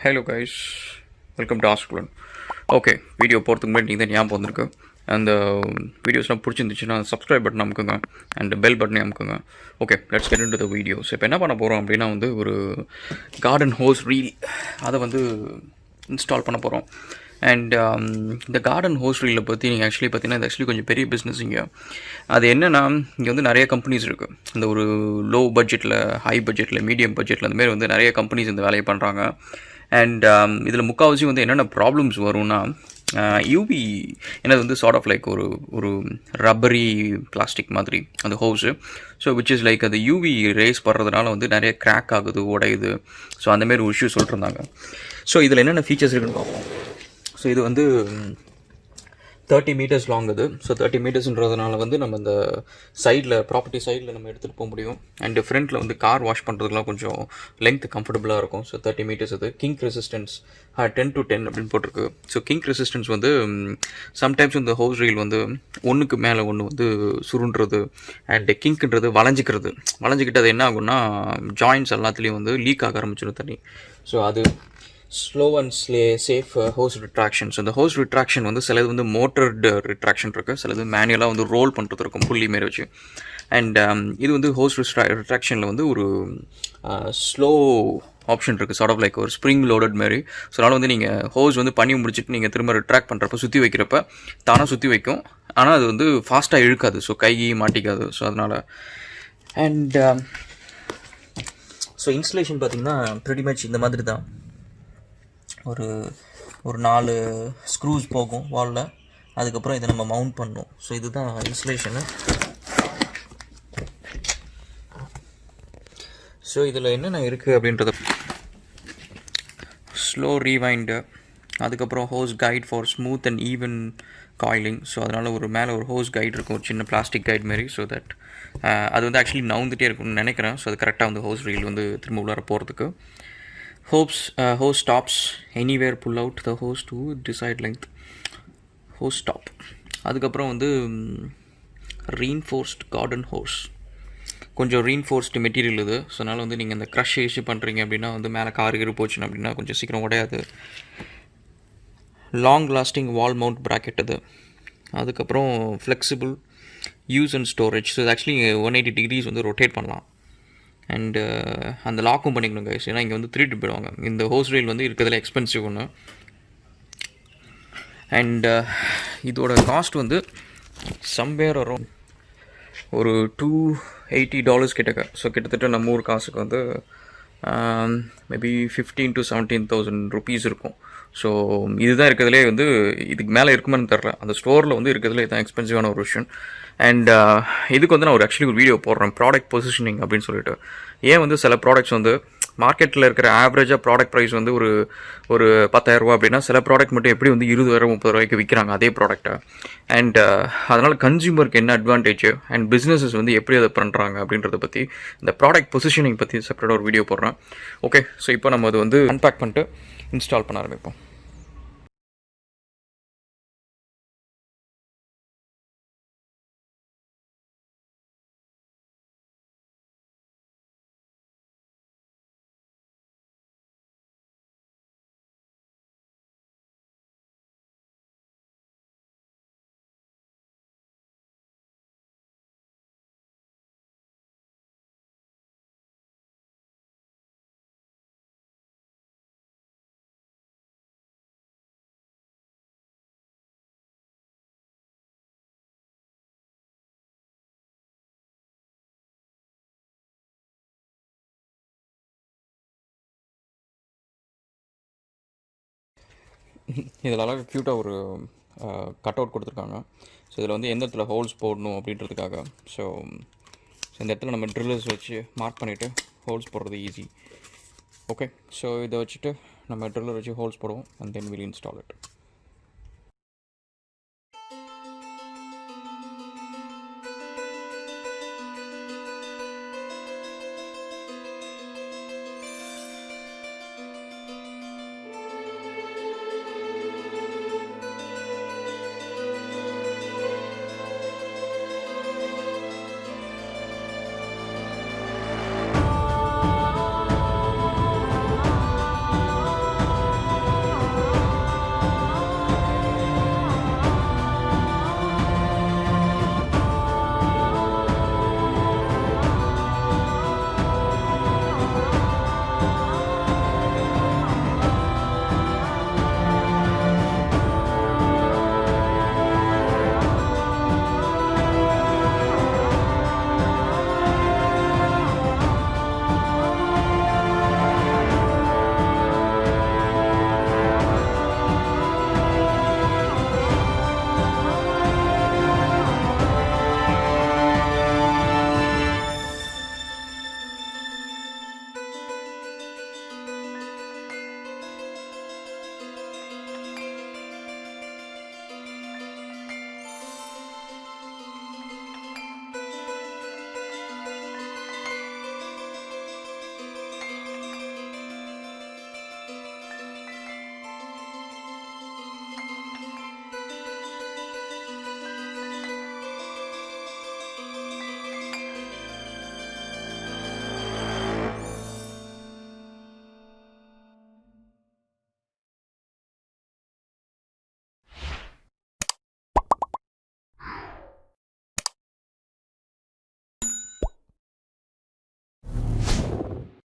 Hello guys, welcome to Raghulan. Okay, video போகிறதுக்கு முன்னாடி நீங்கள் தான் ஞாபகம் வந்திருக்கு. அந்த வீடியோஸ்லாம் பிடிச்சிருந்துச்சுன்னா சப்ஸ்கிரைப் பட்டன் அமுக்குங்க அண்ட் பெல் பட்டனே அமுக்குங்க. Okay, let's get into the videos. இப்போ என்ன பண்ண போகிறோம் அப்படின்னா ஒரு கார்டன் ஹோஸ் ரீல் அதை இன்ஸ்டால் பண்ண போகிறோம். அண்ட் இந்த கார்டன் ஹோஸ் ரீலை பற்றி நீங்கள் பார்த்தீங்கன்னா இது கொஞ்சம் பெரிய பிஸ்னஸ் இங்கே. அது என்னென்னா இங்கே நிறைய கம்பெனிஸ் இருக்குது. இந்த ஒரு லோ பட்ஜெட்டில், ஹை பட்ஜெட்டில், மீடியம் பட்ஜெட்டில் அந்தமாரி நிறைய கம்பெனிஸ் இந்த வேலையை பண்ணுறாங்க. அண்ட் இதில் முக்கால்வாசி என்னென்ன ப்ராப்ளம்ஸ் வரும்னா, யூவி என்னது சார்ட் ஆஃப் லைக் ஒரு ரப்பரி பிளாஸ்டிக் மாதிரி அந்த hose. So which is like அது யூவி ரேஸ் படுறதுனால நிறைய கிராக் ஆகுது, உடையுது. ஸோ அந்தமாரி ஒரு இஷ்யூ சொல்லிட்டுருந்தாங்க. ஸோ இதில் என்னென்ன ஃபீச்சர்ஸ் இருக்குன்னு பார்ப்போம். ஸோ இது 30 meters லாங் இது. ஸோ 30 metersன்றதுனால நம்ம இந்த சைடில், ப்ராப்பர்ட்டி சைடில் நம்ம எடுத்துகிட்டு போக முடியும். அண்டு ஃப்ரண்ட்டில் கார் வாஷ் பண்ணுறதுக்குலாம் கொஞ்சம் லென்த் கம்ஃபர்டபுளாக இருக்கும். ஸோ 30 meters இது. கிங்க் ரெசிஸ்டன்ஸ் 10 to 10 அப்படின்னு போட்டிருக்கு. ஸோ கிங்க் ரெசிஸ்டன்ஸ் சம்டைம்ஸ் இந்த ஹோஸ் ரீல் ஒன்றுக்கு மேலே ஒன்று சுருண்டுறது அண்ட் கிங்க்ன்றது வளைஞ்சிக்கிட்டு அது என்ன ஆகும்னா ஜாயின்ட்ஸ் எல்லாத்துலேயும் லீக் ஆக ஆரம்பிச்சிடும் தண்ணி. ஸோ அது slow and safe hose retraction. So இந்த ஹோஸ் ரிட்ராக்ஷன் சிலது மோட்டர்டு ரிட்ராக்ஷன் இருக்குது, சிலது மேனுவலாக ரோல் பண்ணுறது இருக்கும் புள்ளி மாரி வச்சு. அண்ட் இது ஹோஸ் ரிட்ராக்ஷனில் ஒரு ஸ்லோ ஆப்ஷன் இருக்குது, சார்ட் ஆஃப் லைக் ஒரு ஸ்ப்ரிங் லோடட் மாரி. ஸோ அதனால் நீங்கள் ஹோஸ் பண்ணி முடிச்சுட்டு நீங்கள் திரும்ப ரிட்ராக்ட் பண்ணுறப்ப சுற்றி வைக்கிறப்ப தானாக சுற்றி வைக்கும். ஆனால் அது ஃபாஸ்ட்டாக இழுக்காது, ஸோ கை மாட்டிக்காது. ஸோ அதனால் அண்ட் ஸோ இன்ஸ்டலேஷன் பார்த்திங்கன்னா ப்ரிட்டி மச் இந்த மாதிரி தான். ஒரு 4 ஸ்க்ரூஸ் போகும் வாலில். அதுக்கப்புறம் இதை நம்ம மவுண்ட் பண்ணணும். ஸோ இதுதான் இன்ஸ்டலேஷனு. ஸோ இதில் என்னென்ன இருக்குது அப்படின்றத ஸ்லோ ரீவைண்டு, அதுக்கப்புறம் hose guide for smooth and even coiling. So அதனால் மேலே ஒரு ஹோஸ் கைட் இருக்கும், ஒரு சின்ன பிளாஸ்டிக் கைட் மாரி. ஸோ தட் அது ஆக்சுவலி நவுந்துகிட்டே இருக்கும்னு நினைக்கிறேன். ஸோ அது கரெக்டாக ஹோஸ் ரீல் திரும்ப உள்ளார போகிறதுக்கு. Hose stops anywhere, pull out the hose to desired length. Hose stop. அதுக்கப்புறம் reinforced garden hose. கொஞ்சம் reinforced மெட்டீரியல் இது. ஸோ அதனால் நீங்கள் இந்த க்ரஷ் இஷ்யூ பண்ணுறீங்க அப்படின்னா மேலே கார் போச்சுன்னு அப்படின்னா கொஞ்சம் சீக்கிரம் உடையாது. லாங் லாஸ்டிங் வால் மவுண்ட் ப்ராக்கெட் இது. அதுக்கப்புறம் flexible use and storage. So இது ஆக்சுவலி 180 degrees ரொட்டேட் பண்ணலாம். அண்டு அந்த லாக்கும் பண்ணிக்கணும் கைஸ், ஏன்னா இங்கே திருட்டு போயிடுவாங்க. இந்த ஹோஸ் ரீல் இருக்கிறதுல எக்ஸ்பென்சிவ் ஒன்று. அண்டு இதோட காஸ்ட் சம்வேர் வரும் ஒரு $280 கிட்டக்க. ஸோ கிட்டத்தட்ட நம்ம ஊர் காசுக்கு மேபி 15,000 to 17,000 rupees இருக்கும். ஸோ இதுதான் இருக்கிறதுலே இதுக்கு மேலே இருக்குமான்னு தெரில. அந்த ஸ்டோரில் இருக்கிறதுல இதுதான் எக்ஸ்பென்சிவான ஒரு விஷயம். அண்ட் இதுக்கு நான் ஆக்சுவலி ஒரு வீடியோ போடுறேன், ப்ராடக்ட் பொசிஷனிங் அப்படின்னு சொல்லிட்டு. ஏன் சில ப்ராடக்ட்ஸ் மார்க்கெட்டில் இருக்கிற ஆவரேஜாக ப்ராடக்ட் ப்ரைஸ் ஒரு 10,000 ரூபா அப்படின்னா, சில ப்ராடக்ட் மட்டும் எப்படி 20,000 30,000 விற்கிறாங்க அதே ப்ராடக்ட்டை. அண்ட் அதனால் கன்சியூமருக்கு என்ன அட்வான்டேஜ் அண்ட் பிஸ்னஸஸ் எப்படி அதை பண்ணுறாங்க அப்படின்றத பற்றி, இந்த ப்ராடக்ட் பொசிஷனிங் பற்றி செப்பரேட்டாக ஒரு வீடியோ போடுறேன். ஓகே, ஸோ இப்போ நம்ம அது அன்பேக் பண்ணிட்டு இன்ஸ்டால் பண்ண ஆரம்பிப்போம். இதில் அழகாக க்யூட்டாக ஒரு கட் அவுட் கொடுத்துருக்காங்க. ஸோ இதில் எந்த இடத்துல ஹோல்ஸ் போடணும் அப்படின்றதுக்காக. ஸோ இந்த இடத்துல நம்ம ட்ரில்லர்ஸ் வச்சு மார்க் பண்ணிவிட்டு ஹோல்ஸ் போடுறது ஈஸி. ஓகே, ஸோ இதை வச்சுட்டு நம்ம ட்ரில்லர் வச்சு ஹோல்ஸ் போடுவோம் and then will install it.